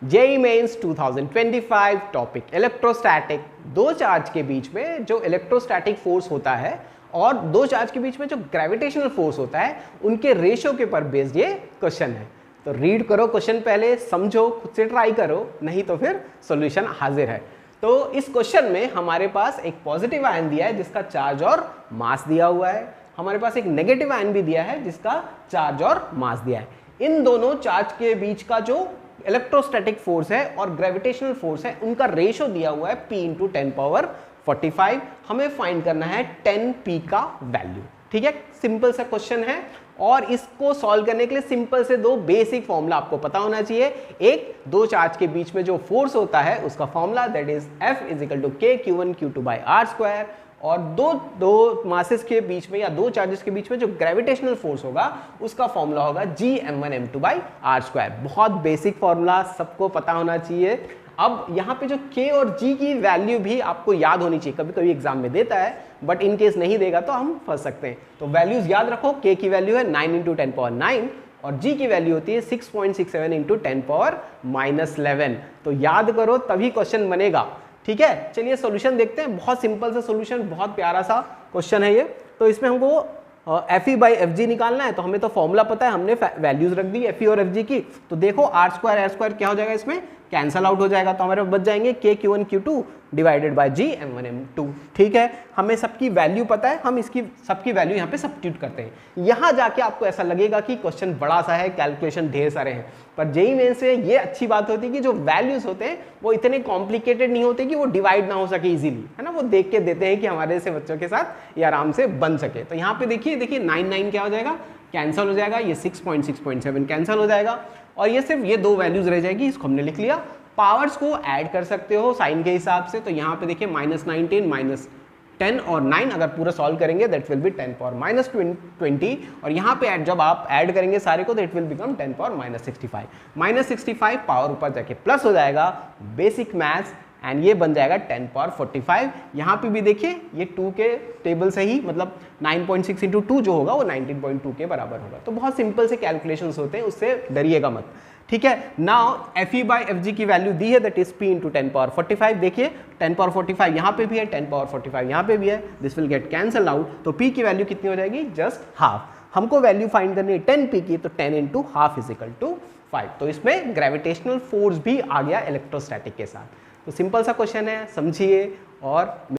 JEE mains 2025 topic electrostatic. दो charge के बीच में जो इलेक्ट्रोस्टैटिक फोर्स होता है और दो चार्ज के बीच में जो ग्रेविटेशनल फोर्स होता है उनके रेशियो के ऊपर बेस्ड ये क्वेश्चन है। तो रीड करो क्वेश्चन, पहले समझो, खुद से ट्राई करो, नहीं तो फिर सॉल्यूशन हाजिर है। तो इस क्वेश्चन में हमारे पास एक पॉजिटिव आयन दिया है जिसका चार्ज और मास दिया हुआ है, हमारे पास एक नेगेटिव आयन भी दिया है जिसका चार्ज और मास दिया है। इन दोनों चार्ज के बीच का जो इलेक्ट्रोस्टैटिक फोर्स है और ग्रेविटेशनल फोर्स है उनका रेशो दिया हुआ है P × 10⁻45। हमें फाइंड करना है 10P का वैल्यू। ठीक है, सिंपल सा क्वेश्चन है और इसको सॉल्व करने के लिए सिंपल से दो बेसिक फॉर्मूला आपको पता होना चाहिए। एक, दो चार्ज के बीच में जो फोर्स होता है उसका formula that is F = KQ1Q2/r², और दो मासेस के बीच में या दो चार्जेस के बीच में जो ग्रेविटेशनल फोर्स होगा उसका फॉर्मूला होगा Gm1m2/r²। बहुत बेसिक फॉर्मूला, सबको पता होना चाहिए। अब यहाँ पे जो K और G की वैल्यू भी आपको याद होनी चाहिए, कभी कभी एग्जाम में देता है बट इन केस नहीं देगा तो हम फंस सकते हैं। तो वैल्यूज याद रखो, K की वैल्यू है 9 × 10⁻9 और G की वैल्यू होती है 6.67 × 10⁻11। तो याद करो तभी क्वेश्चन बनेगा। ठीक है, चलिए सॉल्यूशन देखते हैं। बहुत सिंपल सा सॉल्यूशन, बहुत प्यारा सा क्वेश्चन है ये। तो इसमें हमको Fe/Fg निकालना है, तो हमें तो फॉर्मूला पता है, हमने वैल्यूज रख दी Fe और Fg की। तो देखो r² क्या हो जाएगा, इसमें कैंसल आउट हो जाएगा, तो हमारे बच जाएंगे KQ1Q2 / Gm1m2। ठीक है, हमें सबकी वैल्यू पता है, हम इसकी सबकी वैल्यू यहाँ पे सब्स्टिट्यूट करते हैं। यहाँ जाके आपको ऐसा लगेगा कि क्वेश्चन बड़ा सा है, कैलकुलेशन ढेर सारे हैं, पर जेईई मेंस से ये अच्छी बात होती है कि जो वैल्यूज होते हैं वो इतने कॉम्प्लिकेटेड नहीं होते कि वो डिवाइड ना हो सके इजीली, है ना। वो देख के देते हैं कि हमारे से बच्चों के साथ ये आराम से बन सके। तो यहाँ पे देखिए 9 क्या हो जाएगा, कैंसिल हो जाएगा, ये 6.7 कैंसिल हो जाएगा और ये सिर्फ ये दो वैल्यूज रह जाएगी, इसको हमने लिख लिया। पावर्स को ऐड कर सकते हो साइन के हिसाब से, तो यहाँ पे देखिए -19 -10 और 9 अगर पूरा सॉल्व करेंगे दैट विल बी 10⁻20 और यहाँ पे जब आप ऐड करेंगे सारे को दैट विल बिकम 10⁻65। -65 पावर ऊपर जाके प्लस हो जाएगा, बेसिक मैथ्स, एंड ये बन जाएगा 10⁻45। यहाँ पे भी देखिए ये 2 के टेबल से ही, मतलब 9.6 × 2 जो होगा वो 19.2 के बराबर होगा। तो बहुत सिंपल से कैलकुलेशंस होते हैं, उससे डरिएगा मत। ठीक है, नाउ Fe/Fg की वैल्यू दी है दैट इज P × 10⁻45। देखिए 10⁻45 यहाँ पे भी है, 10⁻45 यहाँ पे भी है, this will get cancel out. तो P की वैल्यू कितनी हो जाएगी, जस्ट हाफ। हमको वैल्यू फाइंड करनी है 10P की, तो 10 × ½ = 5। तो इसमें ग्रेविटेशनल फोर्स भी आ गया इलेक्ट्रोस्टैटिक के साथ। तो सिंपल सा क्वेश्चन है, समझिए और